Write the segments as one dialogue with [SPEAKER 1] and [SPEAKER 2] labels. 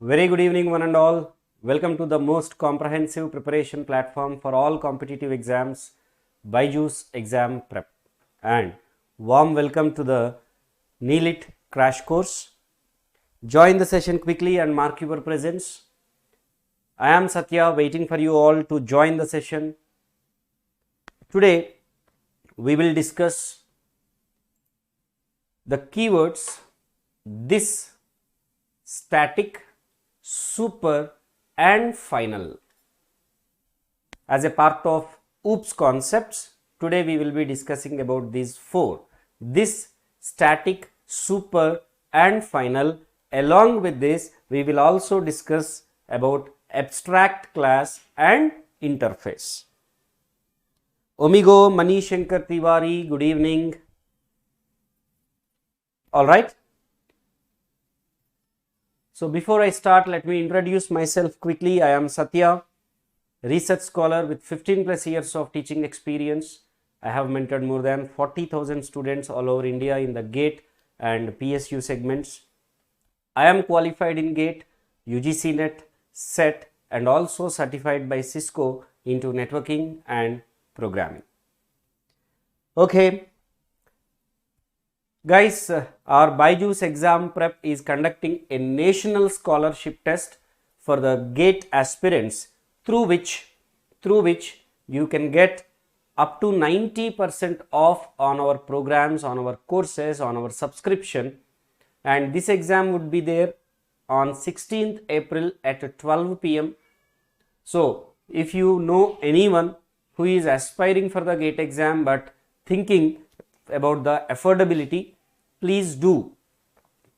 [SPEAKER 1] Very good evening, one and all. Welcome to the most comprehensive preparation platform for all competitive exams, BYJU'S Exam Prep. And warm welcome to the NIELIT crash course. Join the session quickly and mark your presence. I am Satya, waiting for you all to join the session. Today, we will discuss the keywords this, static, super and final. As a part of UPSC concepts, today we will be discussing about these four: this, static, super and final. Along with this, we will also discuss about abstract class and interface. Omigo Manish Shankar Tiwari, good evening. All right. So before I start, let me introduce myself quickly. I am Satya, research scholar with 15 plus years of teaching experience. I have mentored more than 40,000 students all over India in the GATE and PSU segments. I am qualified in GATE, UGC NET, SET and also certified by Cisco into networking and programming. Okay. Guys, our BYJU'S exam prep is conducting a national scholarship test for the GATE aspirants through which you can get up to 90% off on our programs, on our courses, on our subscription, and this exam would be there on 16th April at 12 p.m. So, if you know anyone who is aspiring for the GATE exam but thinking about the affordability, please do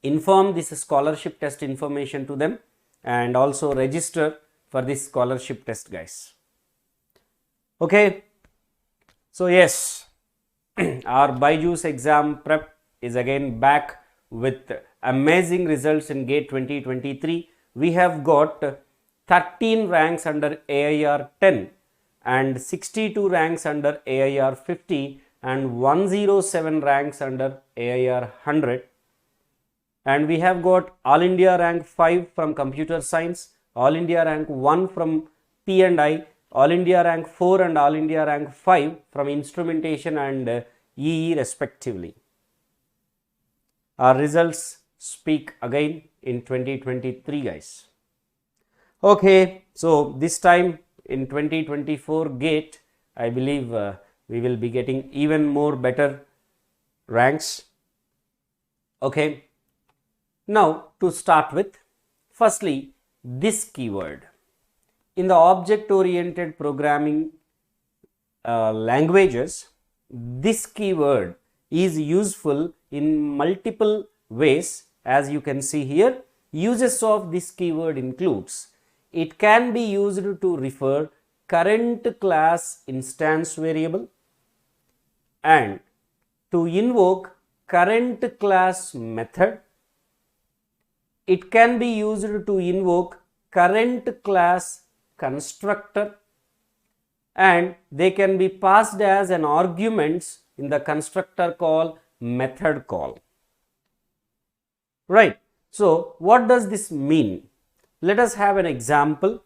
[SPEAKER 1] inform this scholarship test information to them and also register for this scholarship test, guys. Okay, so yes, our BYJU'S exam prep is again back with amazing results in GATE 2023. We have got 13 ranks under AIR 10 and 62 ranks under AIR 50 and 107 ranks under AIR 100, and we have got All India rank 5 from Computer Science, All India rank 1 from P&I, All India rank 4 and All India rank 5 from Instrumentation and EE respectively. Our results speak again in 2023, guys. Okay, so this time in 2024 GATE, I believe we will be getting even more better ranks. Okay, now to start with, firstly, this keyword. In the object oriented programming languages, this keyword is useful in multiple ways. As you can see here, uses of this keyword includes: it can be used to refer current class instance variable and to invoke current class method. It can be used to invoke current class constructor, and they can be passed as an arguments in the constructor call, method call. Right. So what does this mean? Let us have an example.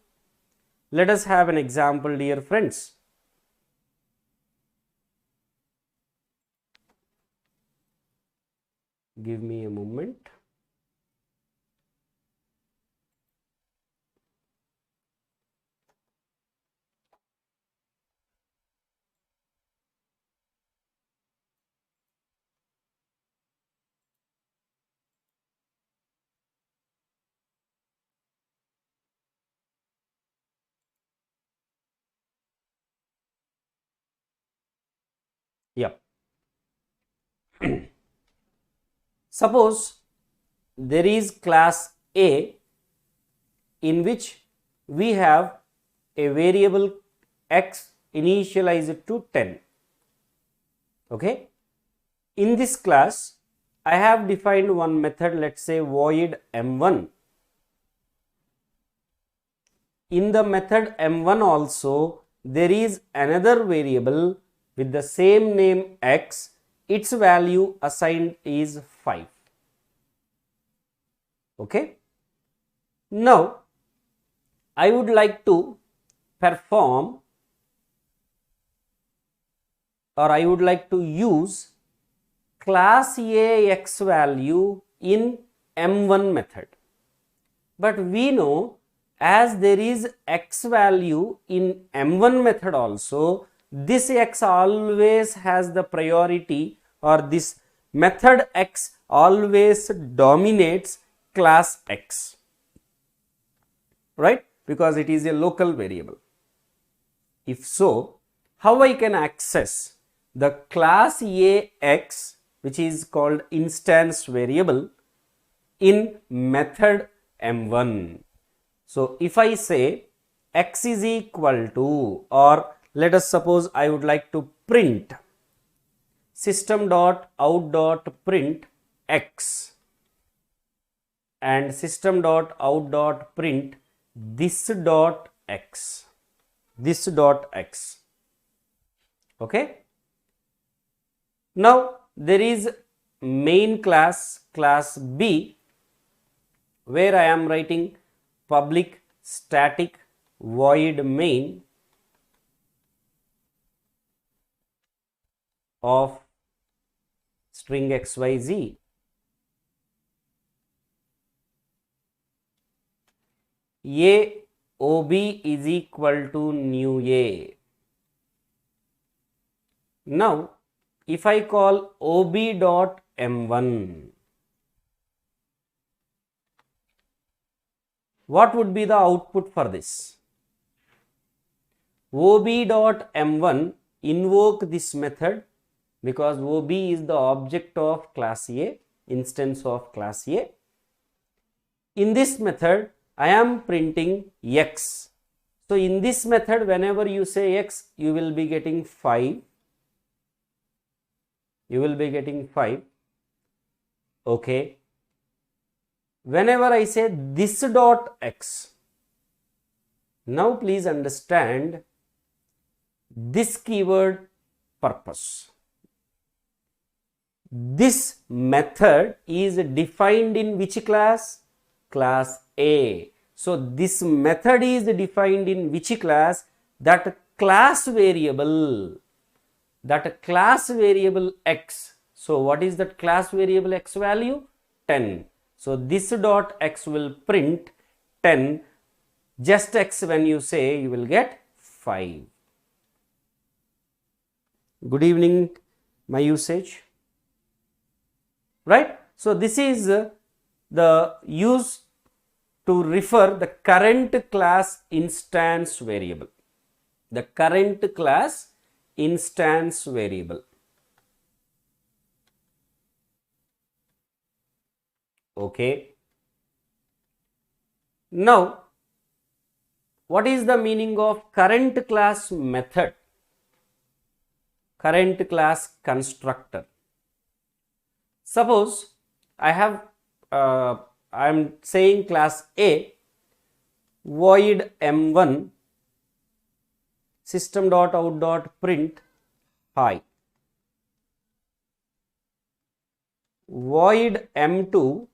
[SPEAKER 1] Let us have an example, dear friends. Give me a moment. Yeah. Suppose there is class A in which we have a variable x initialized to 10. Okay. In this class, I have defined one method, let's say void m1. In the method m1 also, there is another variable with the same name x. Its value assigned is 5. Okay. Now, I would like to perform, or I would like to use class A x value in M1 method. But we know, as there is x value in M1 method also, this x always has the priority, or this method x always dominates class x, right? Because it is a local variable. If so, how I can access the class A x, which is called instance variable, in method M1? So, if I say x is equal to, or let us suppose I would like to print system.out.print x and system.out.print this dot x, okay. Now, there is main class B, where I am writing public static void main of string xyz. A OB is equal to new A. Now, if I call OB dot M1, what would be the output for this? OB dot M1 invoke this method, because OB is the object of class A, instance of class A. In this method, I am printing x. So, in this method, whenever you say x, you will be getting 5. Okay. Whenever I say this dot x, now please understand this keyword purpose. This method is defined in which class? Class A. So, this method is defined in which class? That class variable x. So, what is that class variable x value? 10. So, this dot x will print 10, just x when you say, you will get 5. Good evening, my usage, right? So, this is the use to refer the current class instance variable, the current class instance variable. Okay. Now, what is the meaning of current class method? Current class constructor. Suppose I have I am saying class A void M1 system.out.print hi, void M2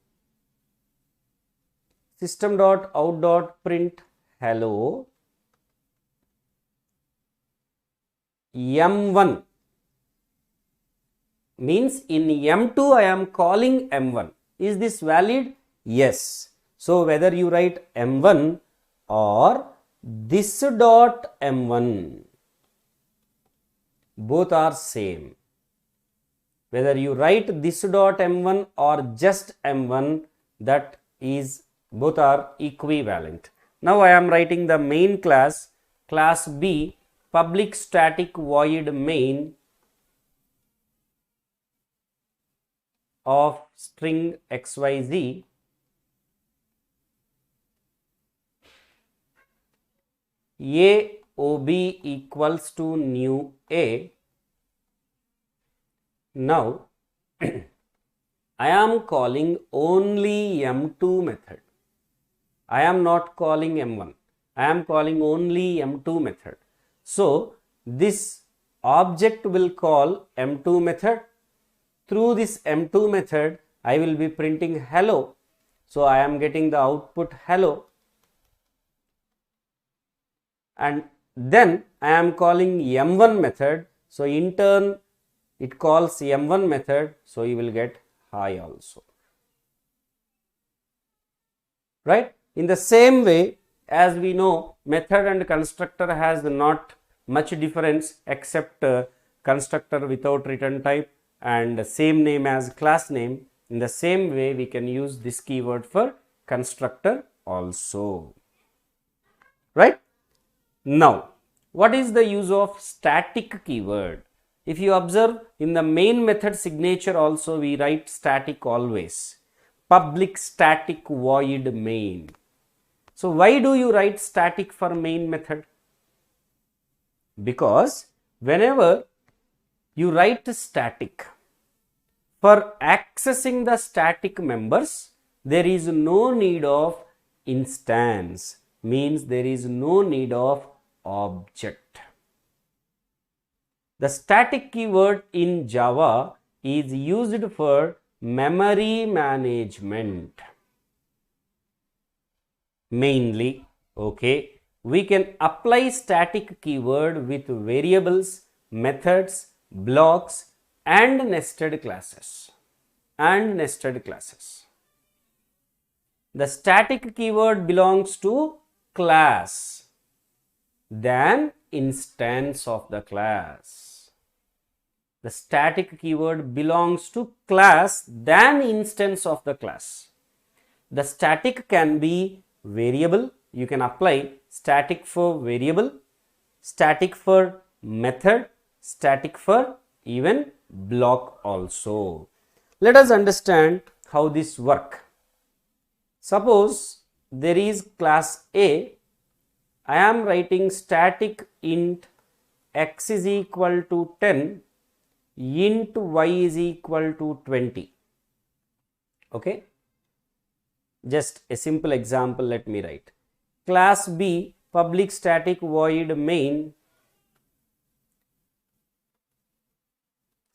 [SPEAKER 1] system.out.print hello, M1 means in M2 I am calling M1. Is this valid? Yes. So, whether you write M1 or this dot M1, both are same. Whether you write this dot M1 or just M1, that is, both are equivalent. Now, I am writing the main class, class B, public static void main of string xyz A OB equals to new A. Now, I am calling only M2 method. I am not calling M1. I am calling only M2 method. So, this object will call M2 method. Through this M2 method, I will be printing hello. So I am getting the output hello, and then I am calling M1 method. So in turn it calls M1 method, so you will get hi also, right? In the same way, as we know, method and constructor has not much difference except constructor without return type and same name as class name. In the same way, we can use this keyword for constructor also, right? Now, what is the use of static keyword? If you observe, in the main method signature also we write static always, public static void main. So why do you write static for main method? Because whenever you write static, for accessing the static members, there is no need of instance, means there is no need of object. The static keyword in Java is used for memory management mainly. Okay, we can apply static keyword with variables, methods, blocks and nested classes. The static keyword belongs to class than instance of the class. The static keyword belongs to class than instance of the class. The static can be variable. You can apply static for variable, static for method, static for even block also. Let us understand how this works. Suppose there is class A. I am writing static int x is equal to 10, int y is equal to 20. Okay, just a simple example, let me write. Class B, public static void main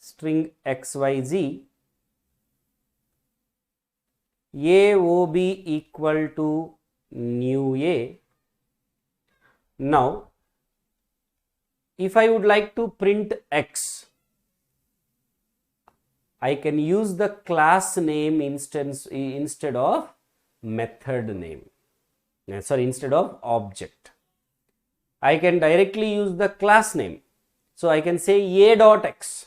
[SPEAKER 1] string xyz, AOB equal to new A. Now, if I would like to print x, I can use the class name instance instead of method name. Sorry, instead of object. I can directly use the class name. So I can say a.x.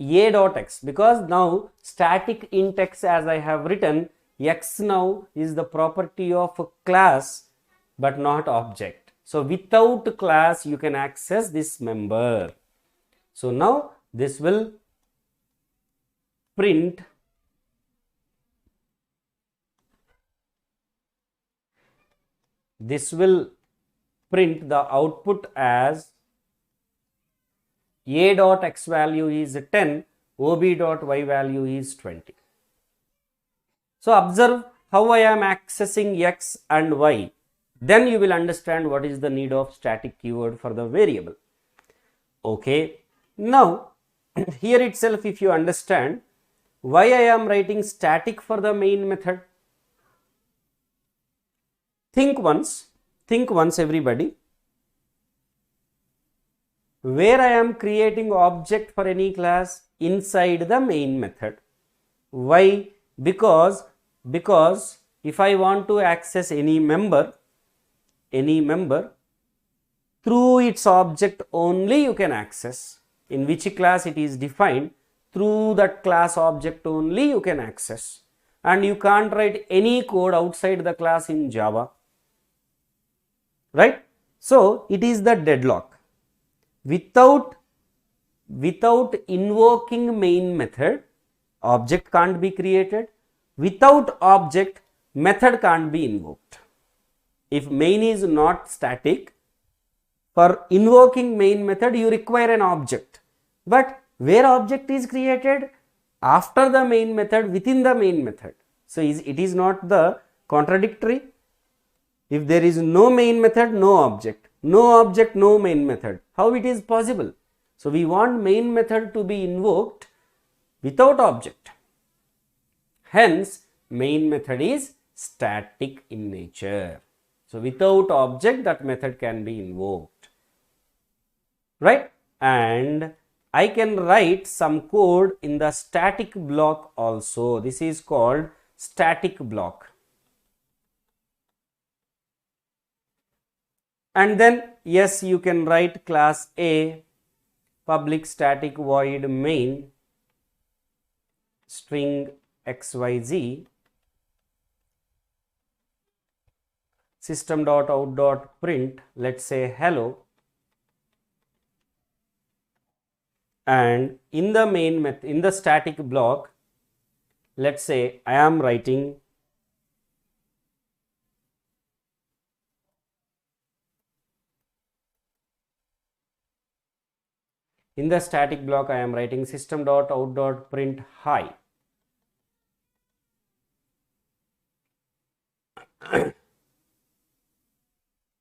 [SPEAKER 1] A.x, because now static int x, as I have written, x now is the property of a class but not object. So without class you can access this member. So now this will print the output as a.x value is 10, ob.y value is 20. So observe how I am accessing x and y. Then you will understand what is the need of static keyword for the variable. Okay. Now, here itself if you understand why I am writing static for the main method. Think once everybody. Where I am creating object for any class? Inside the main method. Why? Because if I want to access any member through its object only you can access. In which class it is defined, through that class object only you can access. And you can't write any code outside the class in Java. Right? So it is the deadlock. Without invoking main method, object can't be created. Without object, method can't be invoked. If main is not static, for invoking main method you require an object. But where object is created? After the main method, within the main method. So it is not the contradictory. If there is no main method, no object. No object, no main method. How it is possible? So we want main method to be invoked without object. Hence, main method is static in nature. So without object, that method can be invoked, right? And I can write some code in the static block also. This is called static block. And then yes, you can write class A public static void main string xyz system.out.print, let's say hello, and in the main method, in the static block, let's say I am writing in the static block I am writing system.out.print hi.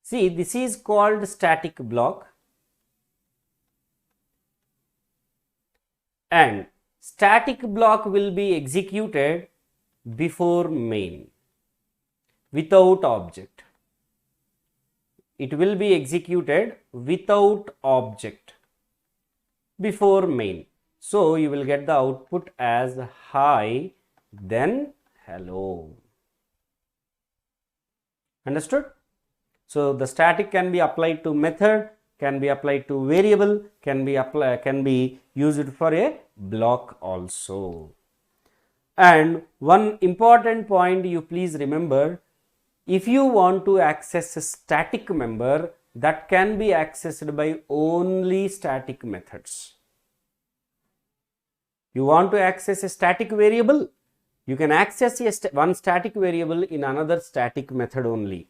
[SPEAKER 1] See, this is called static block, and static block will be executed before main without object. It will be executed without object before main. So you will get the output as hi, then hello. Understood? So the static can be applied to method, can be applied to variable, can be used for a block also. And one important point you please remember, if you want to access a static member, that can be accessed by only static methods. You want to access a static variable, you can access one static variable in another static method only.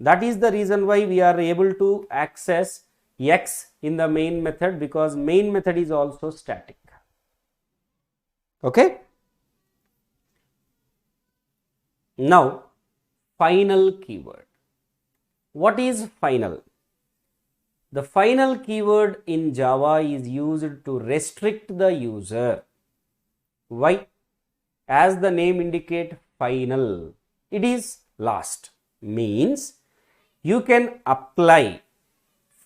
[SPEAKER 1] That is the reason why we are able to access x in the main method, because main method is also static. Okay. Now, final keyword. What is final? The final keyword in Java is used to restrict the user. Why? As the name indicates, final, it is last, means you can apply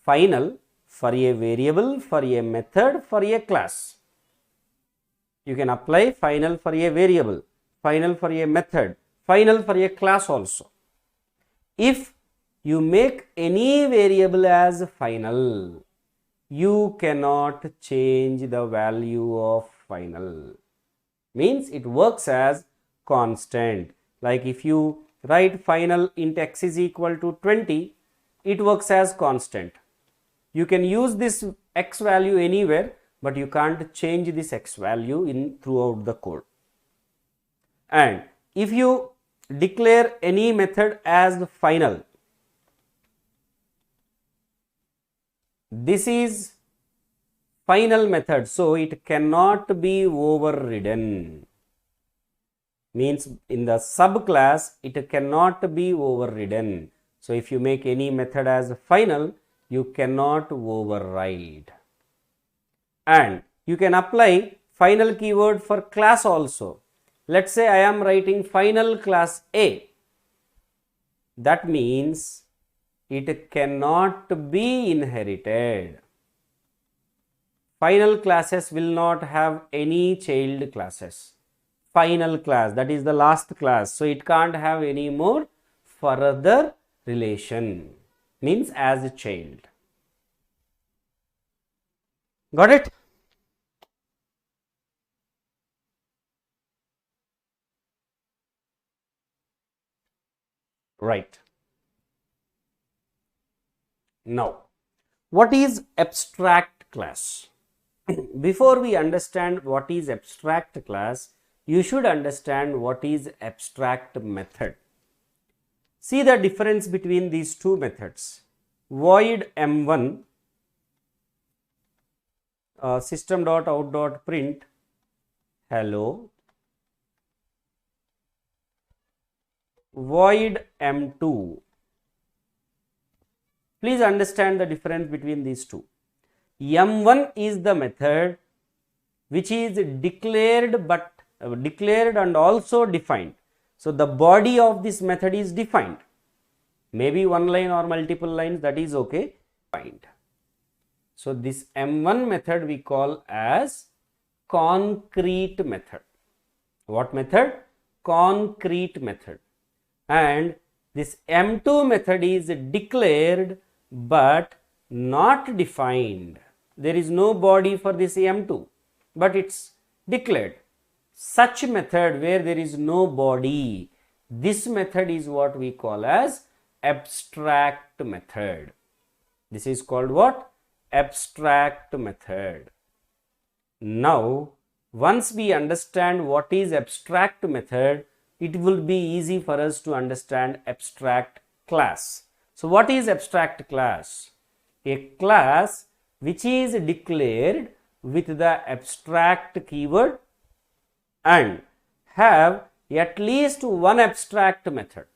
[SPEAKER 1] final for a variable, for a method, for a class. You can apply final for a variable, final for a method, final for a class also. If you make any variable as final, you cannot change the value of final. Means it works as constant. Like if you write final int x is equal to 20, it works as constant. You can use this x value anywhere, but you can't change this x value in throughout the code. And if you declare any method as final, this is final method, so it cannot be overridden. Means in the subclass it cannot be overridden. So if you make any method as final, you cannot override. And you can apply final keyword for class also. Let's say I am writing final class A. That means it cannot be inherited. Final classes will not have any child classes. Final class, that is the last class, so it can't have any more further relation, means as a child. Got it? Right. Now, what is abstract class? Before we understand what is abstract class, you should understand what is abstract method. See the difference between these two methods. Void m1 system.out.print hello, void m2. Please understand the difference between these two. M1 is the method which is declared and also defined. So the body of this method is defined. Maybe one line or multiple lines, that is okay. Defined. So this M1 method we call as concrete method. What method? Concrete method. And this M2 method is declared but not defined. There is no body for this M2, but it's declared. Such method where there is no body, this method is what we call as abstract method. This is called what? Abstract method. Now, once we understand what is abstract method, it will be easy for us to understand abstract class. So, what is abstract class? A class which is declared with the abstract keyword and have at least one abstract method.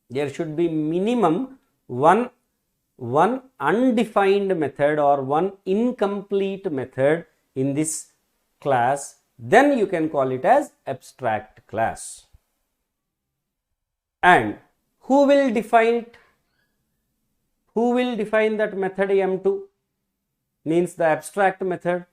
[SPEAKER 1] There should be minimum one undefined method or one incomplete method in this class, then you can call it as abstract class. And who will define it? Who will define that method M2? Means the abstract method.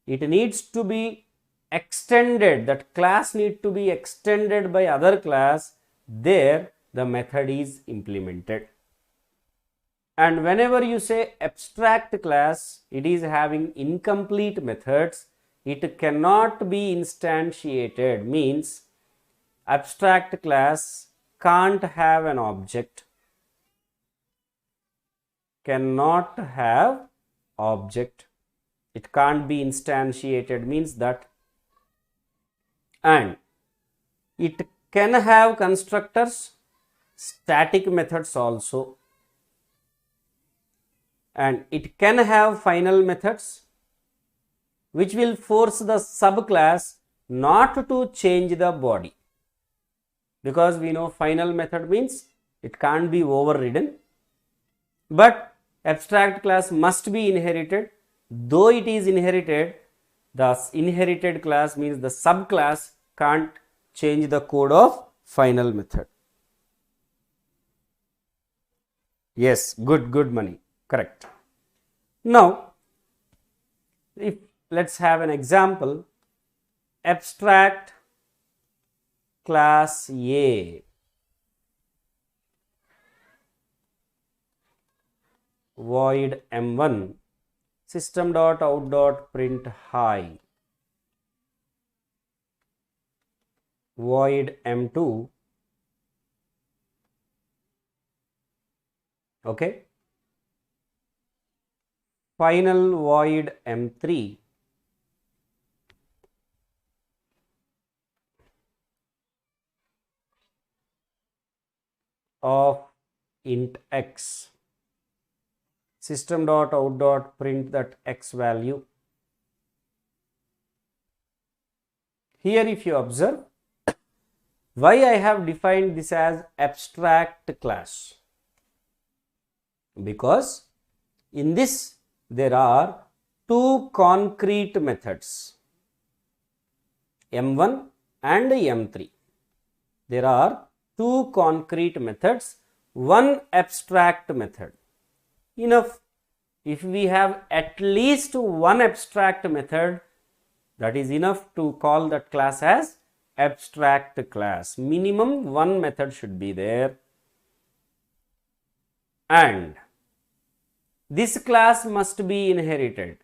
[SPEAKER 1] It needs to be extended, that class needs to be extended by other class, there the method is implemented. And whenever you say abstract class, it is having incomplete methods, it cannot be instantiated, means abstract class can't have an object, cannot have object, it can't be instantiated, means that, and it can have constructors, static methods also, and it can have final methods which will force the subclass not to change the body, because we know final method means it can't be overridden, but abstract class must be inherited. Though it is inherited, the inherited class means the subclass can't change the code of final method. Yes, good money, correct. Now, if let's have an example, abstract class A, void M1, system.out.print hi, void M2, okay, final void M3, of int x, system.out.print that x value. Here if you observe, why I have defined this as abstract class? Because in this there are two concrete methods, M1 and M3. There are two concrete methods, one abstract method. Enough if we have at least one abstract method, that is enough to call that class as abstract class. Minimum one method should be there, and this class must be inherited.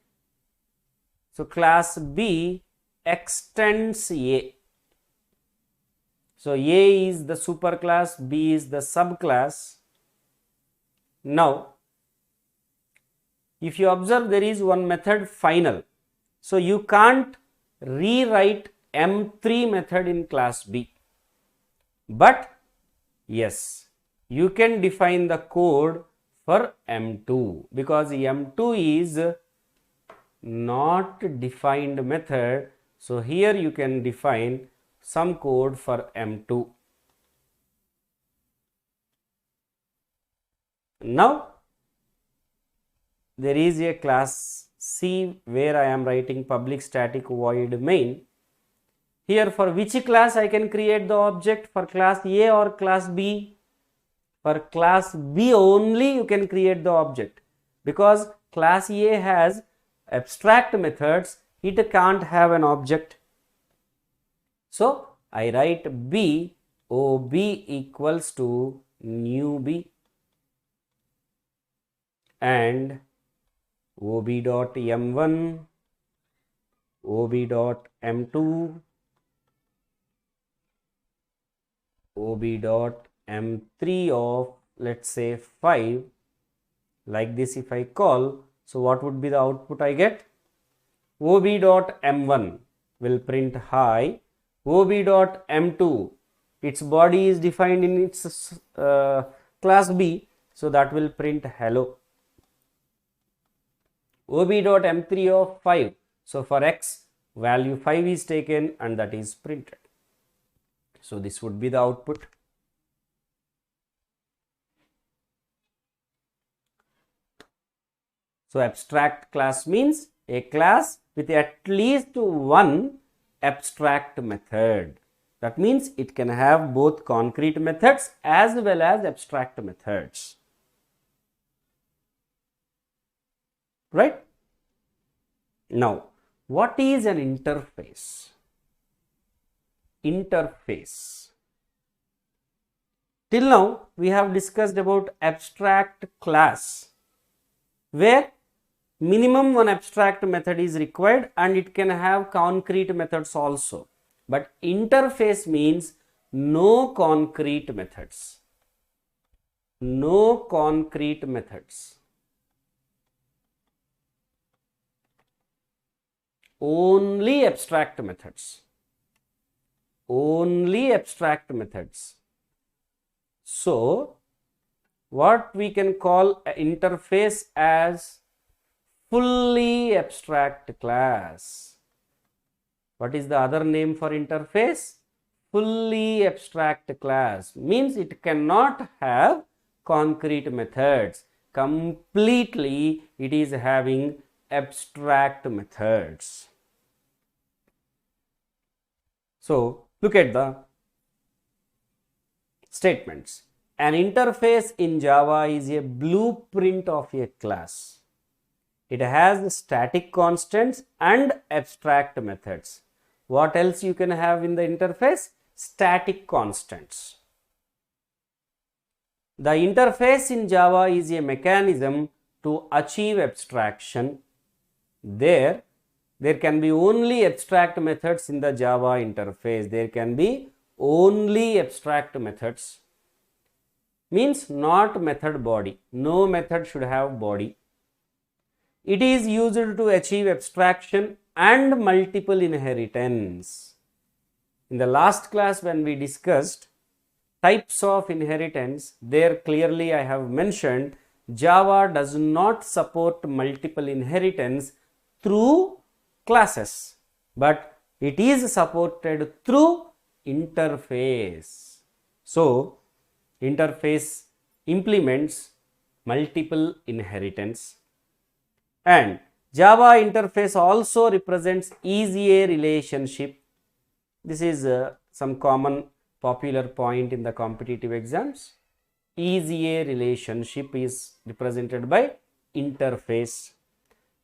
[SPEAKER 1] So class B extends A. So A is the superclass, B is the subclass. Now, if you observe, there is one method final. So you can't rewrite M3 method in class B. But yes, you can define the code for M2, because M2 is not defined method. So here you can define some code for M2. Now there is a class C where I am writing public static void main. Here for which class I can create the object, for class A or class B? For class B only you can create the object, because class A has abstract methods, it can't have an object. So I write B, OB equals to new B, and OB dot M1, OB dot M2, OB dot M3 of, let's say, 5, like this if I call. So what would be the output I get? OB dot M1 will print hi, OB dot M2, its body is defined in its class B, so that will print hello. OB dot M3 of 5, so for X value 5 is taken and that is printed. So this would be the output. So abstract class means a class with at least one abstract method. That means it can have both concrete methods as well as abstract methods. Right? Now, what is an interface? Interface. Till now, we have discussed about abstract class, where minimum one abstract method is required and it can have concrete methods also. But interface means no concrete methods. No concrete methods. Only abstract methods. Only abstract methods. So, what we can call an interface as fully abstract class. What is the other name for interface? Fully abstract class means it cannot have concrete methods. Completely it is having abstract methods. So look at the statements. An interface in Java is a blueprint of a class. It has static constants and abstract methods. What else you can have in the interface? Static constants. The interface in Java is a mechanism to achieve abstraction. There can be only abstract methods in the Java interface. There can be only abstract methods. Means not method body. No method should have body. It is used to achieve abstraction and multiple inheritance. In the last class when we discussed types of inheritance, there clearly I have mentioned Java does not support multiple inheritance through classes, but it is supported through interface. So, interface implements multiple inheritance. And Java interface also represents ESE relationship. This is some common popular point in the competitive exams. ESE relationship is represented by interface.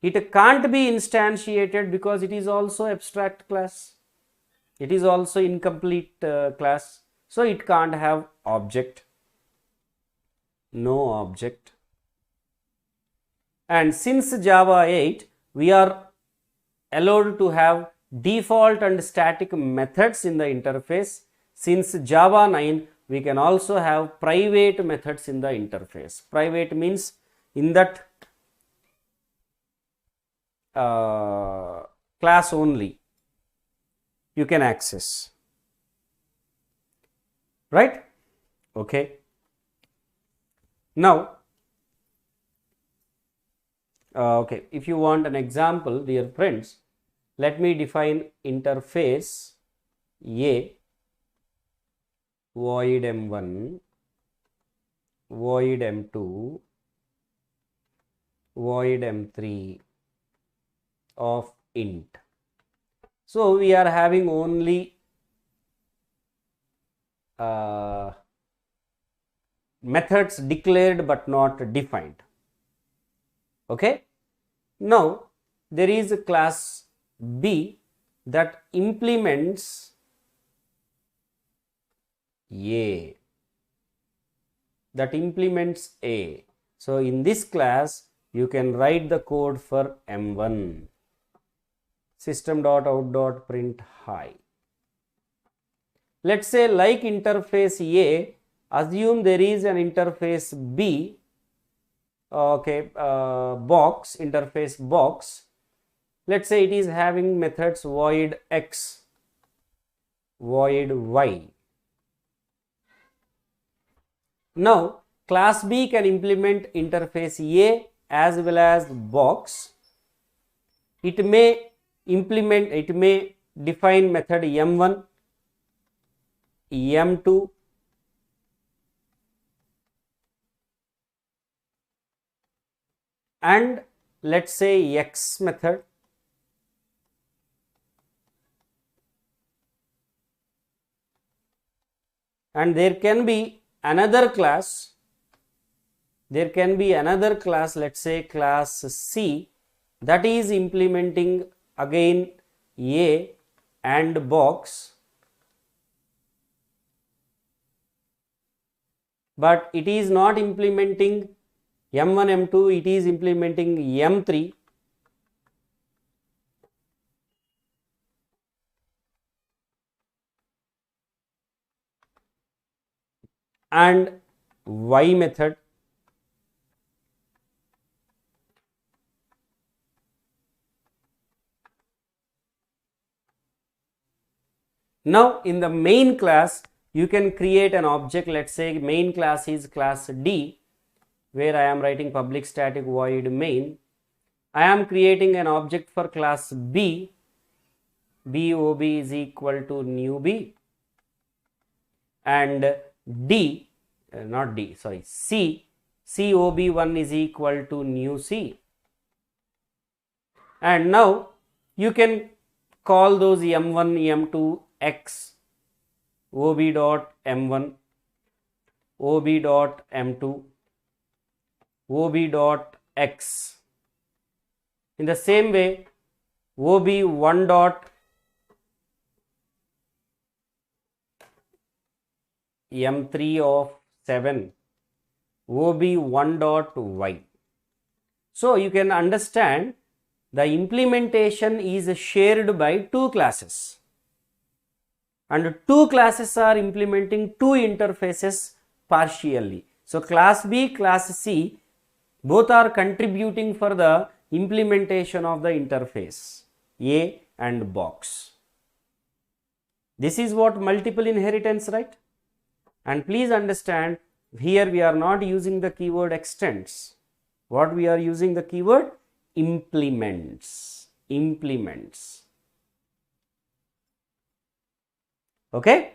[SPEAKER 1] It can't be instantiated because it is also abstract class. It is also incomplete class. So it can't have object. No object. And since Java 8, we are allowed to have default and static methods in the interface. Since Java 9, we can also have private methods in the interface. Private means in that class only you can access. Right? Okay. Now, okay, if you want an example, dear friends, let me define interface A void M1 void M2 void M3 of int. So we are having only methods declared but not defined. Okay. Now there is a class B that implements A. So in this class you can write the code for M1. System.out.print hi. Let's say like interface A, assume there is an interface B, okay, interface box. Let's say it is having methods void X, void Y. Now class B can implement interface A as well as box. It may define method M1, M2, and let's say X method. And there can be another class, let's say class C, that is implementing again A and box, but it is not implementing M1, M2, it is implementing M3, and Y method. Now in the main class you can create an object. Let's say main class is class D, where I am writing public static void main. I am creating an object for class B, BOB is equal to new B, and D, not D, sorry, C, COB1 is equal to new C. And now you can call those M1, M2, X, OB dot M1, OB dot M2, OB dot X. In the same way, OB1 dot M3 of 7, OB1 dot Y. So you can understand the implementation is shared by two classes, and two classes are implementing two interfaces partially. So class B, class C, both are contributing for the implementation of the interface A and box. This is what multiple inheritance, right? And please understand, here we are not using the keyword extends. What we are using the keyword? Implements. Okay.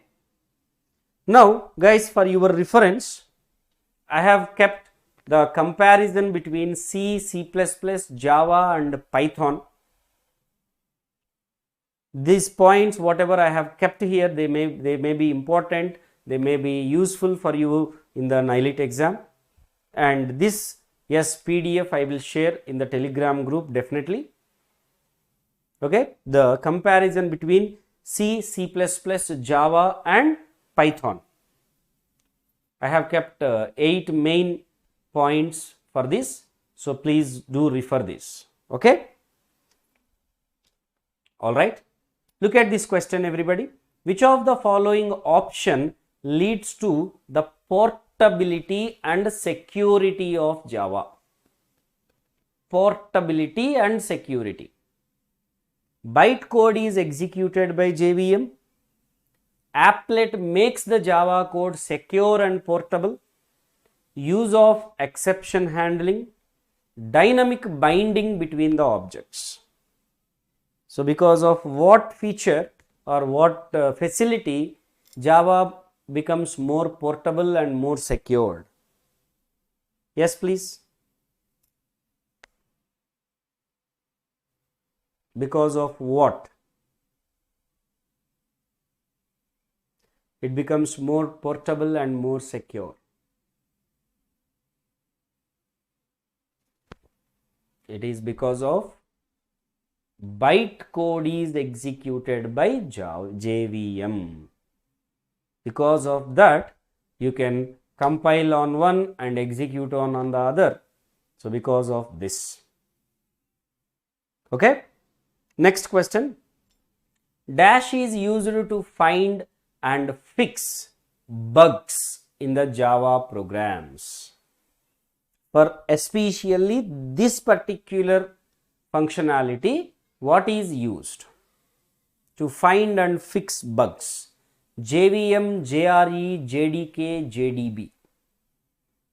[SPEAKER 1] Now guys, for your reference, I have kept the comparison between C, C++, Java and Python. These points, whatever I have kept here, they may be important, they may be useful for you in the NIELIT exam. And this, yes, PDF I will share in the Telegram group definitely. Okay, the comparison between C, C++, Java and Python. I have kept 8 main points for this, so please do refer this. Okay. All right. Look at this question, everybody. Which of the following option leads to the portability and security of Java? Portability and security. Bytecode is executed by JVM. Applet makes the Java code secure and portable. Use of exception handling. Dynamic binding between the objects. So because of what feature or what facility Java becomes more portable and more secured? Yes, please. Because of what? It becomes more portable and more secure. It is because of bytecode is executed by JVM. Because of that, you can compile on one and execute on the other. So, because of this. Okay. Next question. Dash is used to find and fix bugs in the Java programs. For especially this particular functionality, what is used to find and fix bugs? JVM, JRE, JDK, JDB.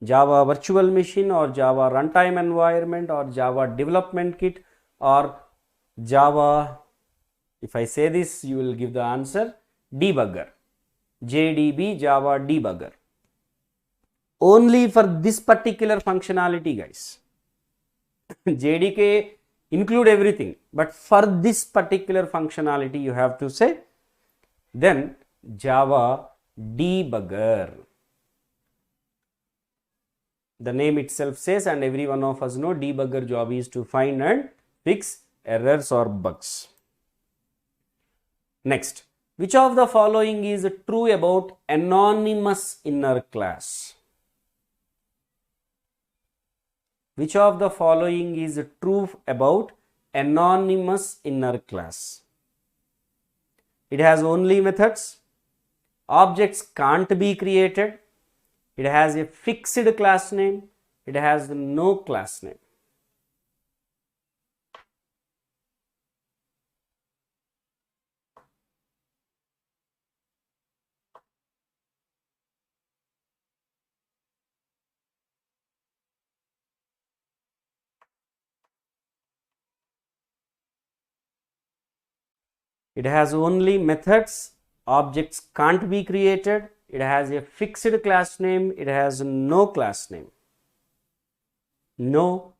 [SPEAKER 1] Java virtual machine or Java runtime environment or Java development kit or Java, if I say this, you will give the answer, debugger. JDB, Java debugger. Only for this particular functionality, guys. JDK include everything, but for this particular functionality you have to say, then Java debugger. The name itself says, and every one of us know, debugger job is to find and fix errors or bugs. Next, which of the following is true about anonymous inner class? Which of the following is true about anonymous inner class? It has only methods. Objects can't be created. It has a fixed class name. It has no class name. It has only methods. Objects can't be created. It has a fixed class name. It has no class name. No.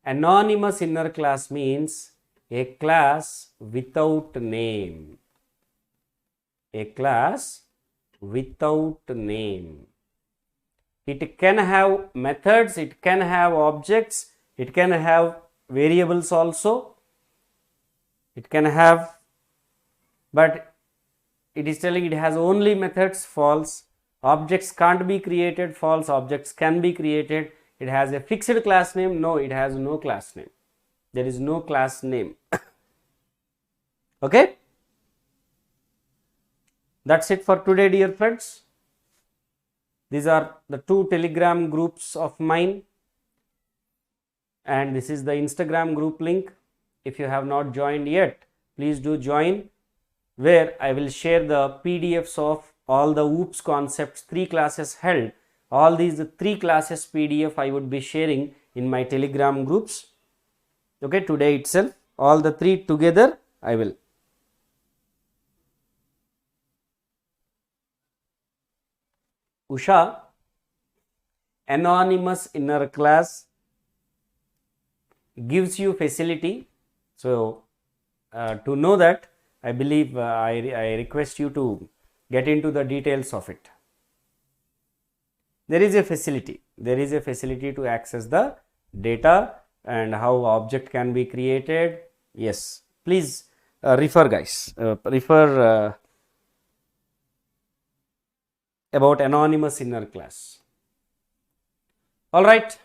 [SPEAKER 1] Anonymous inner class means a class without name. A class without name. It can have methods. It can have objects. It can have variables also. It can have, but it is telling it has only methods, false. Objects can't be created, false. Objects can be created. It has a fixed class name, no, it has no class name. There is no class name. Okay. That's it for today, dear friends. These are the 2 Telegram groups of mine, and this is the Instagram group link. If you have not joined yet, please do join, where I will share the PDFs of all the OOPS concepts 3 classes held. All these 3 classes PDF I would be sharing in my Telegram groups. Okay, today itself, all the 3 together I will. Usha, anonymous inner class gives you facility. So, to know that, I believe I request you to get into the details of it. There is a facility. There is a facility to access the data and how object can be created. Yes, please refer, guys. Refer about anonymous inner class. All right.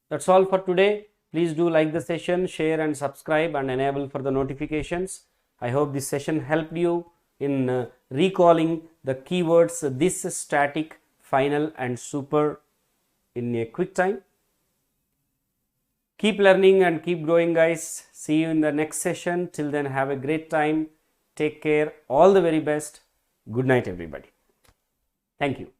[SPEAKER 1] That's all for today. Please do like the session, share and subscribe and enable for the notifications. I hope this session helped you in recalling the keywords this, static, final and super in a quick time. Keep learning and keep growing, guys. See you in the next session. Till then, have a great time. Take care. All the very best. Good night, everybody. Thank you.